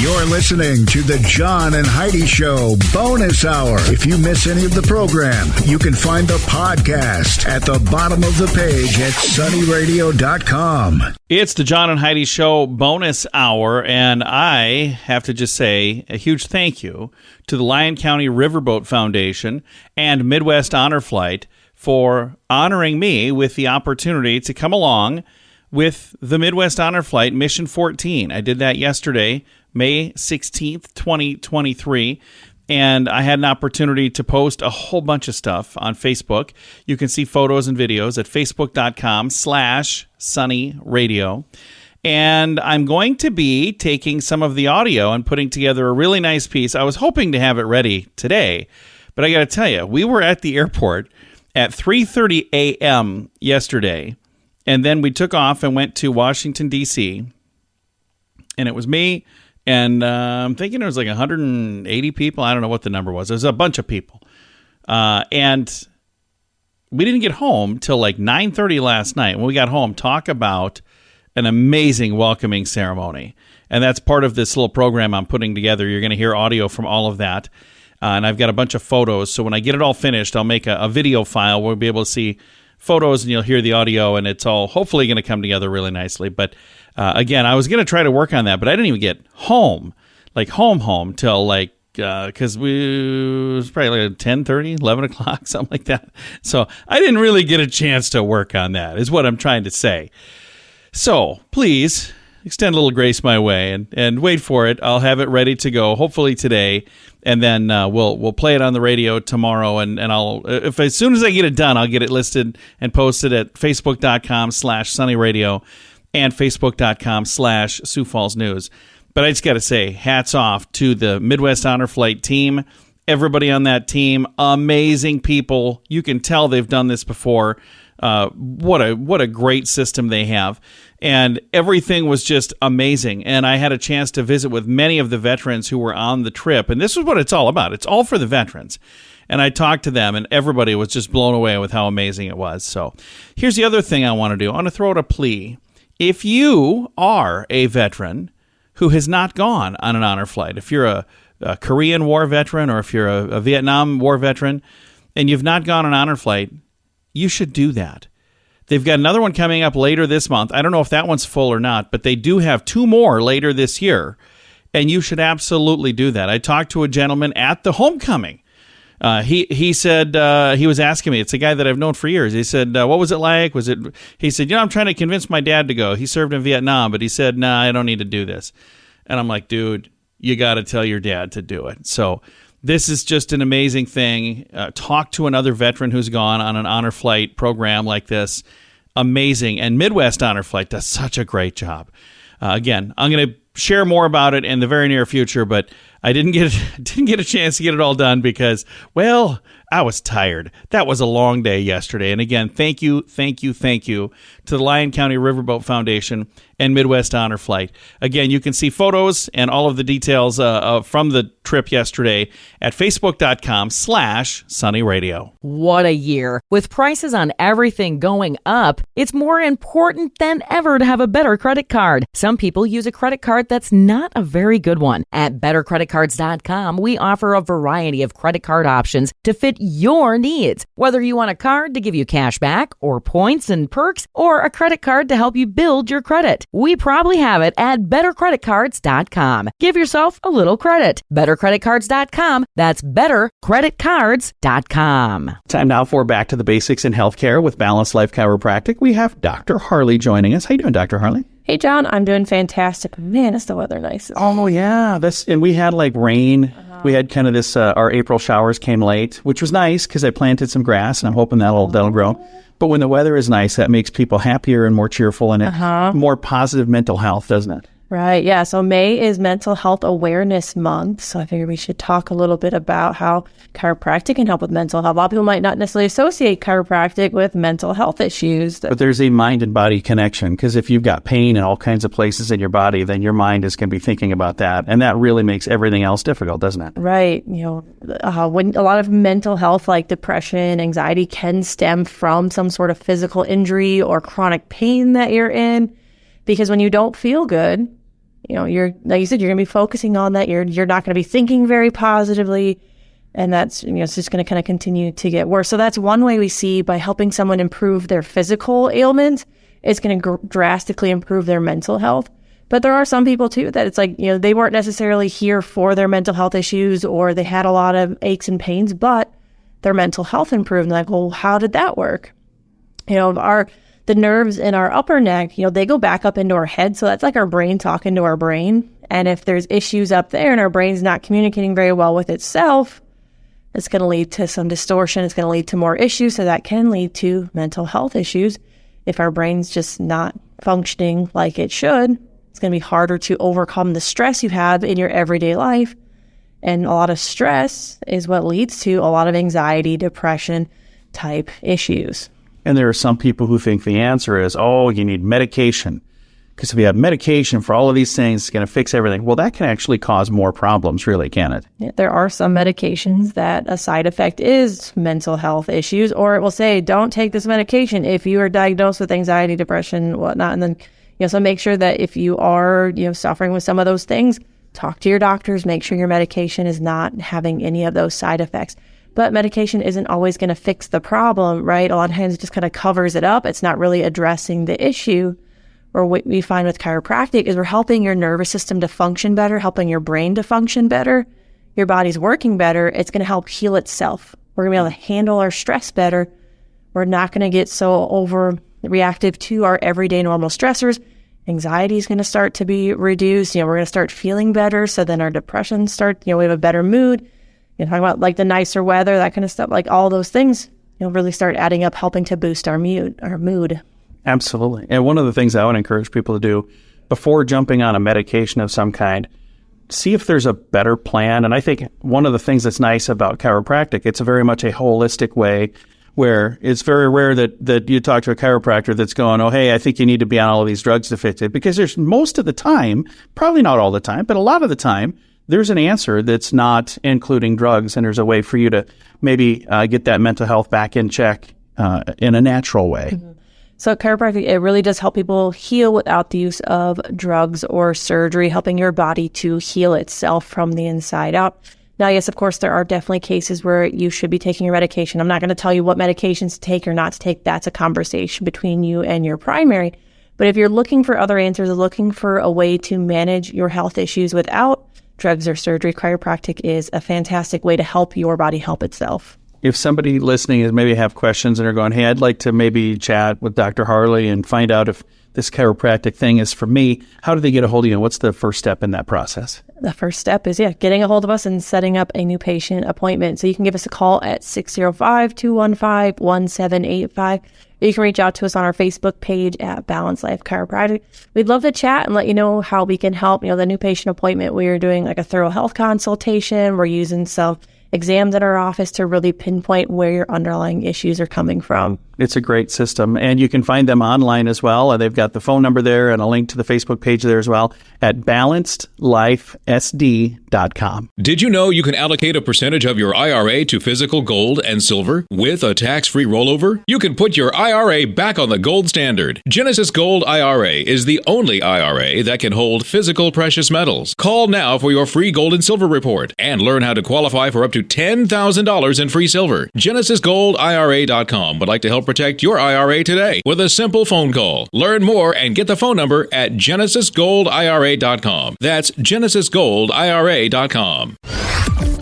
You're listening to the John and Heidi Show Bonus Hour. If you miss any of the program, you can find the podcast at the bottom of the page at sunnyradio.com. It's the John and Heidi Show Bonus Hour, and I have to just say a huge thank you to the Lyon County Riverboat Foundation and Midwest Honor Flight for honoring me with the opportunity to come along with the Midwest Honor Flight Mission 14. I did that yesterday, May 16th, 2023, and I had an opportunity to post a whole bunch of stuff on Facebook. You can see photos and videos at facebook.com/sunnyradio. And I'm going to be taking some of the audio and putting together a really nice piece. I was hoping to have it ready today, but I got to tell you, we were at the airport at 3:30 a.m. yesterday, and then we took off and went to Washington, D.C., and it was me, and I'm thinking it was like 180 people. I don't know what the number was. It was a bunch of people. And we didn't get home till like 9:30 last night. When we got home, talk about an amazing welcoming ceremony. And that's part of this little program I'm putting together. You're going to hear audio from all of that. And I've got a bunch of photos. So when I get it all finished, I'll make a video file. We'll be able to see photos and you'll hear the audio, and it's all hopefully going to come together really nicely. But again, I was going to try to work on that, but I didn't even get home, like home till like, because it was probably like 10:30, 11 o'clock, something like that. So I didn't really get a chance to work on that, is what I'm trying to say. So please extend a little grace my way and wait for it. I'll have it ready to go, hopefully today, and then we'll play it on the radio tomorrow. And I'll, if as soon as I get it done, I'll get it listed and posted at facebook.com/sunnyradio and facebook.com/Sioux Falls News. But I just got to say, hats off to the Midwest Honor Flight team. Everybody on that team, amazing people. You can tell they've done this before. What a great system they have. And everything was just amazing. And I had a chance to visit with many of the veterans who were on the trip. And this is what it's all about. It's all for the veterans. And I talked to them, and everybody was just blown away with how amazing it was. So here's the other thing I want to do. I want to throw out a plea. If you are a veteran who has not gone on an honor flight, if you're a Korean War veteran or if you're a Vietnam War veteran and you've not gone on an honor flight, you should do that. They've got another one coming up later this month. I don't know if that one's full or not, but they do have two more later this year, and you should absolutely do that. I talked to a gentleman at the homecoming. He said, he was asking me, it's a guy that I've known for years. He said, what was it like? He said, I'm trying to convince my dad to go. He served in Vietnam, but he said, nah, I don't need to do this. And I'm like, dude, you got to tell your dad to do it. So this is just an amazing thing. Talk to another veteran who's gone on an honor flight program like this. Amazing. And Midwest Honor Flight does such a great job. Again, I'm going to share more about it in the very near future, but I didn't get a chance to get it all done because, well, I was tired. That was a long day yesterday. And again, thank you to the Lyon County Riverboat Foundation and Midwest Honor Flight. Again, you can see photos and all of the details from the trip yesterday at facebook.com/sunnyradio. What a year. With prices on everything going up, it's more important than ever to have a better credit card. Some people use a credit card that's not a very good one. At bettercreditcards.com, we offer a variety of credit card options to fit your needs. Whether you want a card to give you cash back or points and perks, or a credit card to help you build your credit, we probably have it at bettercreditcards.com. Give yourself a little credit. Bettercreditcards.com. That's bettercreditcards.com. Time now for Back to the Basics in Healthcare with Balanced Life Chiropractic. We have Dr. Harley joining us. How you doing, Dr. Harley? Hey, John, I'm doing fantastic. Man, is the weather nice. Oh, yeah. And we had like rain. We had kind of this, our April showers came late, which was nice because I planted some grass and I'm hoping that'll grow. But when the weather is nice, that makes people happier and more cheerful and more positive mental health, doesn't it? Right. Yeah. So May is Mental Health Awareness Month. So I figured we should talk a little bit about how chiropractic can help with mental health. A lot of people might not necessarily associate chiropractic with mental health issues. But there's a mind and body connection, because if you've got pain in all kinds of places in your body, then your mind is going to be thinking about that. And that really makes everything else difficult, doesn't it? Right. You know, when a lot of mental health like depression, anxiety can stem from some sort of physical injury or chronic pain that you're in. Because when you don't feel good, you're, like you said, you're going to be focusing on that. You're not going to be thinking very positively. And that's, it's just going to kind of continue to get worse. So that's one way we see by helping someone improve their physical ailments, it's going to drastically improve their mental health. But there are some people too that it's like, they weren't necessarily here for their mental health issues, or they had a lot of aches and pains, but their mental health improved. And like, well, how did that work? The nerves in our upper neck, they go back up into our head. So that's like our brain talking to our brain. And if there's issues up there and our brain's not communicating very well with itself, it's going to lead to some distortion. It's going to lead to more issues. So that can lead to mental health issues. If our brain's just not functioning like it should, it's going to be harder to overcome the stress you have in your everyday life. And a lot of stress is what leads to a lot of anxiety, depression type issues. And there are some people who think the answer is, you need medication. Because if you have medication for all of these things, it's going to fix everything. Well, that can actually cause more problems, really, can it? Yeah, there are some medications that a side effect is mental health issues, or it will say, don't take this medication if you are diagnosed with anxiety, depression, whatnot. And then, so make sure that if you are, suffering with some of those things, talk to your doctors, make sure your medication is not having any of those side effects. But medication isn't always going to fix the problem, right? A lot of times it just kind of covers it up. It's not really addressing the issue. Or what we find with chiropractic is we're helping your nervous system to function better, helping your brain to function better. Your body's working better. It's going to help heal itself. We're going to be able to handle our stress better. We're not going to get so overreactive to our everyday normal stressors. Anxiety is going to start to be reduced. We're going to start feeling better. So then our depression we have a better mood. Talking about like the nicer weather, that kind of stuff, like all those things, really start adding up, helping to boost our mood. Absolutely. And one of the things I would encourage people to do before jumping on a medication of some kind, see if there's a better plan. And I think one of the things that's nice about chiropractic, it's very much a holistic way where it's very rare that you talk to a chiropractor that's going, hey, I think you need to be on all of these drugs to fix it. Because there's most of the time, probably not all the time, but a lot of the time, there's an answer that's not including drugs. And there's a way for you to maybe get that mental health back in check in a natural way. Mm-hmm. So chiropractic, it really does help people heal without the use of drugs or surgery, helping your body to heal itself from the inside out. Now, yes, of course, there are definitely cases where you should be taking your medication. I'm not going to tell you what medications to take or not to take. That's a conversation between you and your primary. But if you're looking for other answers, looking for a way to manage your health issues without drugs or surgery, chiropractic is a fantastic way to help your body help itself. If somebody listening is maybe have questions and are going, hey, I'd like to maybe chat with Dr. Harley and find out if this chiropractic thing is for me, how do they get a hold of you? And what's the first step in that process? The first step is, getting a hold of us and setting up a new patient appointment. So you can give us a call at 605-215-1785. You can reach out to us on our Facebook page at Balanced Life Chiropractic. We'd love to chat and let you know how we can help. The new patient appointment, we are doing like a thorough health consultation. We're using some exams at our office to really pinpoint where your underlying issues are coming from. It's a great system, and you can find them online as well. They've got the phone number there and a link to the Facebook page there as well at balancedlifesd.com. Did you know you can allocate a percentage of your IRA to physical gold and silver with a tax-free rollover? You can put your IRA back on the gold standard. Genesis Gold IRA is the only IRA that can hold physical precious metals. Call now for your free gold and silver report and learn how to qualify for up to $10,000 in free silver. GenesisGoldIRA.com would like to help protect your IRA today with a simple phone call. Learn more and get the phone number at GenesisGoldIRA.com. That's GenesisGoldIRA.com.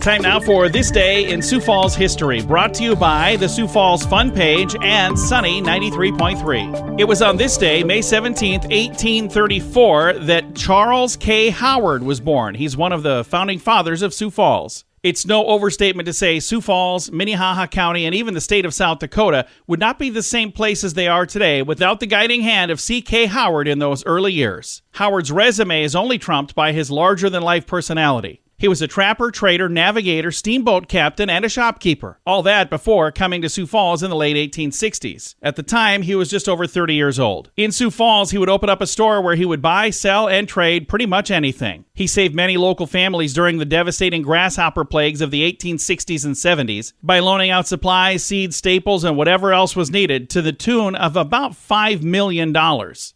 Time now for This Day in Sioux Falls History, brought to you by the Sioux Falls Fun Page and Sunny 93.3. It was on this day, May 17th, 1834, that Charles K. Howard was born. He's one of the founding fathers of Sioux Falls. It's no overstatement to say Sioux Falls, Minnehaha County, and even the state of South Dakota would not be the same place as they are today without the guiding hand of C.K. Howard in those early years. Howard's resume is only trumped by his larger-than-life personality. He was a trapper, trader, navigator, steamboat captain, and a shopkeeper. All that before coming to Sioux Falls in the late 1860s. At the time, he was just over 30 years old. In Sioux Falls, he would open up a store where he would buy, sell, and trade pretty much anything. He saved many local families during the devastating grasshopper plagues of the 1860s and 70s by loaning out supplies, seeds, staples, and whatever else was needed to the tune of about $5 million,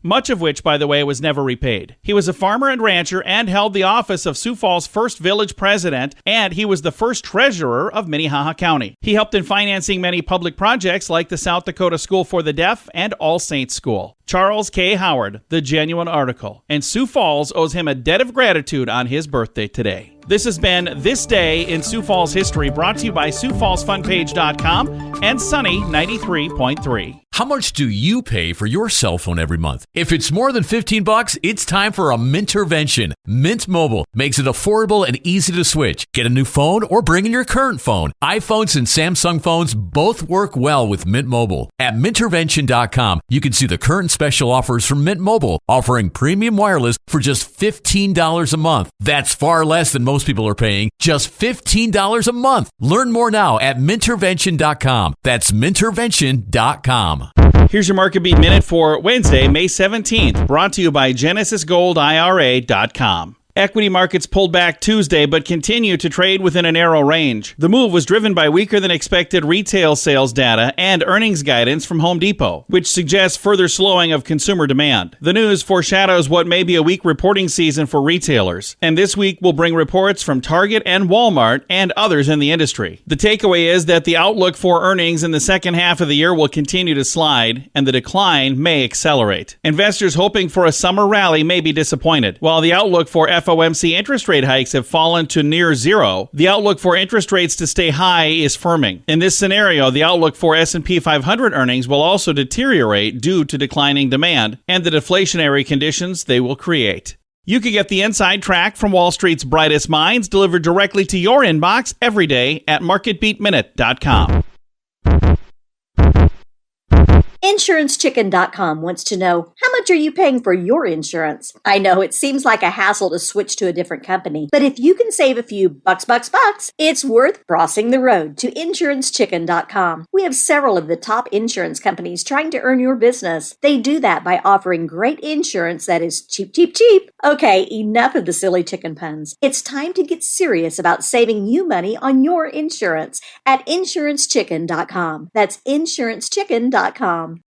much of which, by the way, was never repaid. He was a farmer and rancher and held the office of Sioux Falls' first village president, and he was the first treasurer of Minnehaha County. He helped in financing many public projects like the South Dakota School for the Deaf and All Saints School. Charles K. Howard, The Genuine Article, and Sioux Falls owes him a debt of gratitude on his birthday today. This has been This Day in Sioux Falls History, brought to you by SiouxFallsFunPage.com and Sunny 93.3. How much do you pay for your cell phone every month? If it's more than $15, it's time for a Mintervention. Mint Mobile makes it affordable and easy to switch. Get a new phone or bring in your current phone. iPhones and Samsung phones both work well with Mint Mobile. At Mintervention.com, you can see the current special offers from Mint Mobile, offering premium wireless for just $15 a month. That's far less than most people are paying, just $15 a month. Learn more now at Mintervention.com. That's Mintervention.com. Here's your Market Beat Minute for Wednesday, May 17th, brought to you by GenesisGoldIRA.com. Equity markets pulled back Tuesday but continue to trade within a narrow range. The move was driven by weaker than expected retail sales data and earnings guidance from Home Depot, which suggests further slowing of consumer demand. The news foreshadows what may be a weak reporting season for retailers, and this week will bring reports from Target and Walmart and others in the industry. The takeaway is that the outlook for earnings in the second half of the year will continue to slide, and the decline may accelerate. Investors hoping for a summer rally may be disappointed. While the outlook for FOMC interest rate hikes have fallen to near zero, the outlook for interest rates to stay high is firming. In this scenario, the outlook for S&P 500 earnings will also deteriorate due to declining demand and the deflationary conditions they will create. You can get the inside track from Wall Street's brightest minds delivered directly to your inbox every day at MarketBeatMinute.com. InsuranceChicken.com wants to know, how much are you paying for your insurance? I know it seems like a hassle to switch to a different company, but if you can save a few bucks, it's worth crossing the road to InsuranceChicken.com. We have several of the top insurance companies trying to earn your business. They do that by offering great insurance that is cheap. Okay, enough of the silly chicken puns. It's time to get serious about saving you money on your insurance at InsuranceChicken.com. That's InsuranceChicken.com.